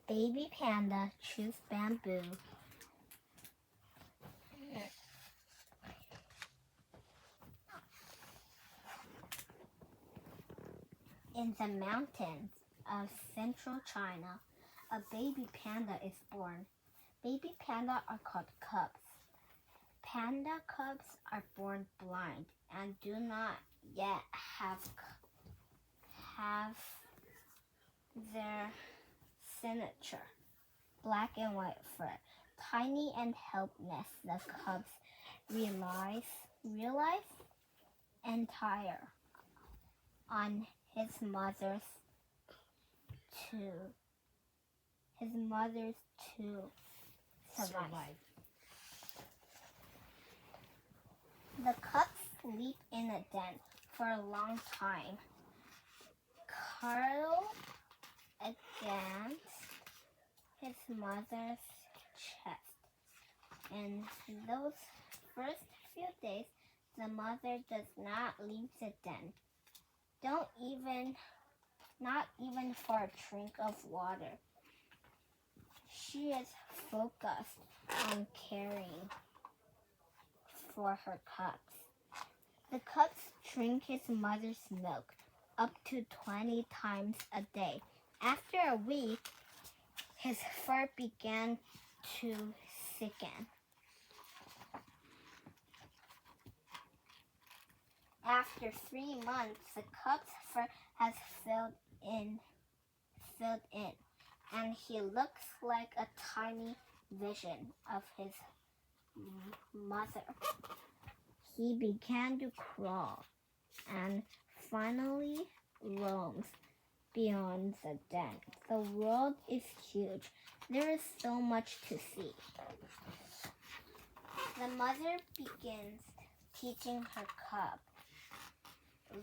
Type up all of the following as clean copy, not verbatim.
Baby Panda Chews Bamboo. In the mountains of central China, a baby panda is born. Baby panda are called cubs. Panda cubs are born blind and do not yet have their signature, black and white fur. Tiny and helpless, the cubs realize entire on his mother's to survive. The cubs sleep in a den for a long time, curl against his mother's chest. In those first few days, the mother does not leave the den. Not even for a drink of water. She is focused on caring for her cubs. The cubs drink his mother's milk up to 20 times a day. After a week, his fur began to thicken. After 3 months, the cub's fur has filled in, and he looks like a tiny vision of his mother. He began to crawl and finally roams beyond the den. The world is huge. There is so much to see. The mother begins teaching her cub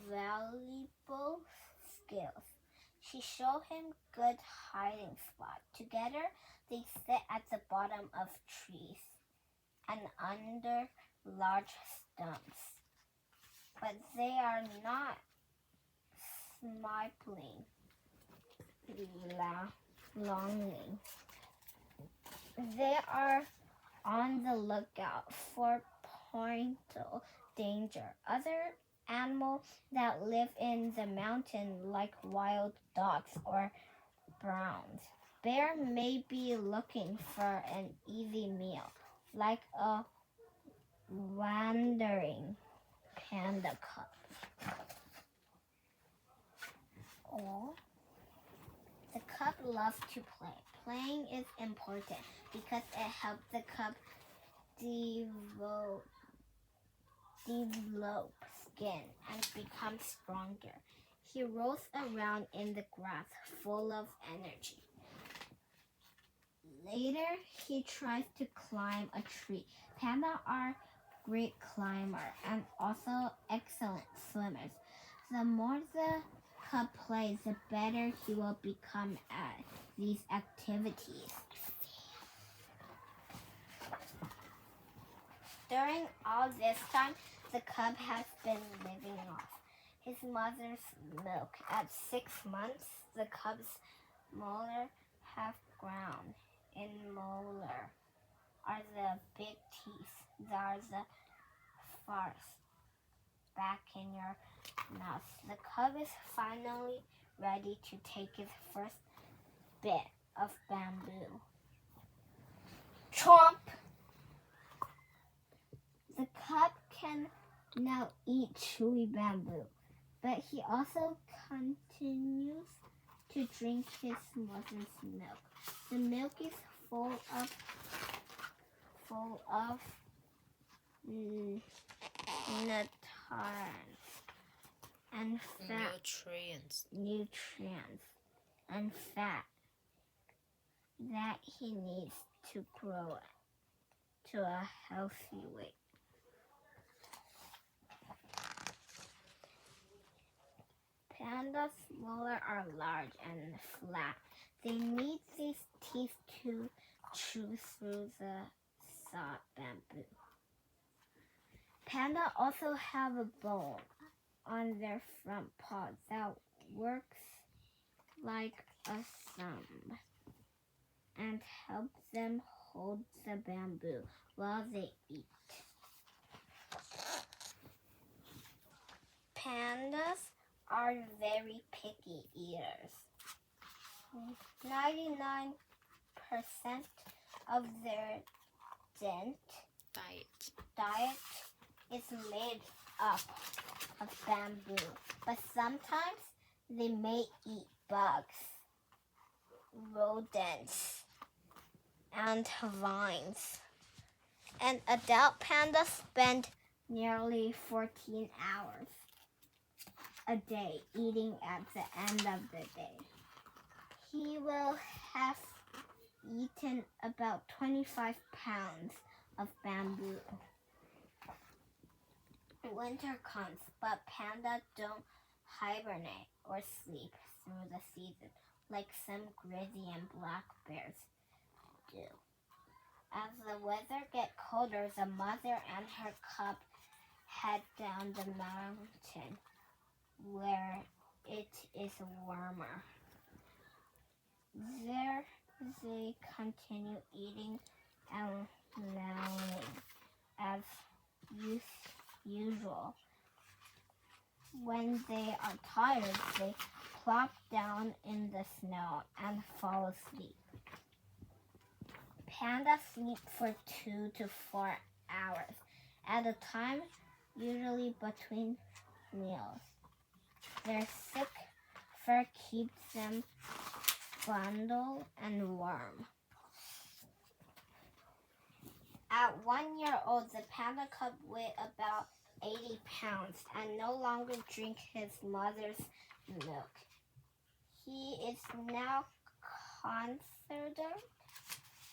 valuable skills. She shows him good hiding spot. Together, they sit at the bottom of trees and under large stumps. But they are not smiling longing. They are on the lookout for potential danger. Other animals that live in the mountain, like wild dogs or browns. Bear may be looking for an easy meal, like a wandering panda cub. Or the cub loves to play. Playing is important because it helps the cub develop skin and become stronger. He rolls around in the grass full of energy. Later, he tries to climb a tree. Pandas are great climbers and also excellent swimmers. The more the cub plays, the better he will become at these activities. During all this time, the cub has been living off his mother's milk. At 6 months, the cub's molar have grown. In molar are the big teeth. They are the farthest back in your mouth. The cub is finally ready to take his first bit of bamboo. Chomp! The cub can now eat chewy bamboo, but he also continues to drink his mother's milk. The milk is full of nutrients and nutrients and fat that he needs to grow to a healthy weight. Pandas' molars are large and flat. They need these teeth to chew through the soft bamboo. Pandas also have a bone on their front paw that works like a thumb. and help them hold the bamboo while they eat. Pandas are very picky eaters. 99% of their diet is made up of bamboo, but sometimes they may eat bugs, rodents, and vines. An adult panda spends nearly 14 hours a day eating at the end of the day. He will have eaten about 25 pounds of bamboo. Winter comes, but pandas don't hibernate or sleep through the season like some grizzly and black bears do. As the weather gets colder, the mother and her cub head down the mountain where it is warmer. There they continue eating and laying as usual. When they are tired, they plop down in the snow and fall asleep. Pandas sleep for 2 to 4 hours at a time, usually between meals. Their thick fur keeps them bundled and warm. At 1 year old, the panda cub weighs about 80 pounds and no longer drinks his mother's milk. He is now considered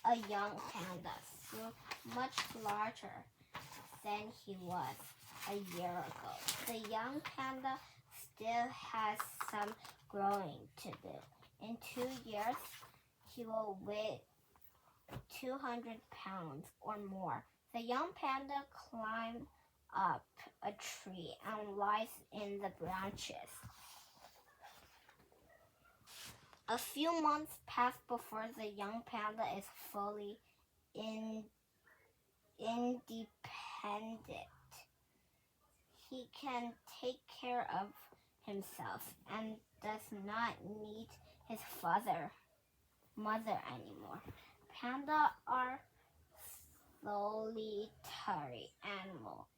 a young panda, so much larger than he was a year ago. The young panda still has some growing to do. In 2 years, he will weigh 200 pounds or more. The young panda climbs up a tree and lies in the branches. A few months pass before the young panda is fully independent. He can take care of himself and does not need his mother anymore. Pandas are solitary animals,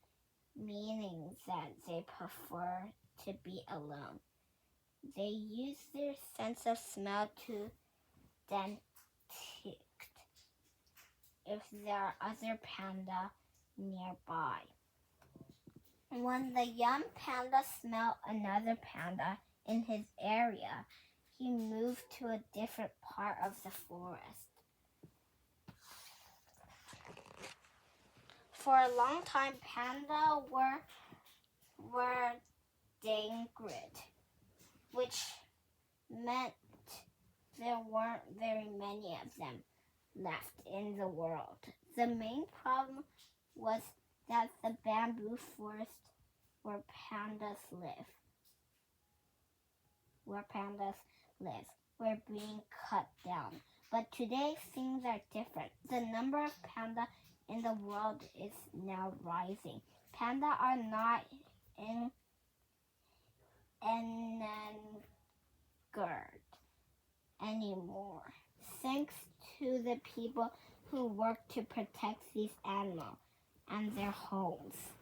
meaning that they prefer to be alone. They use their sense of smell to detect if there are other pandas nearby. When the young panda smells another panda in his area, he moves to a different part of the forest. For a long time, pandas were endangered, which meant there weren't very many of them left in the world. The main problem was that the bamboo forests where pandas live were being cut down. But today things are different. The number of pandas in the world is now rising. Pandas are not endangered anymore, thanks to the people who work to protect these animals and their homes.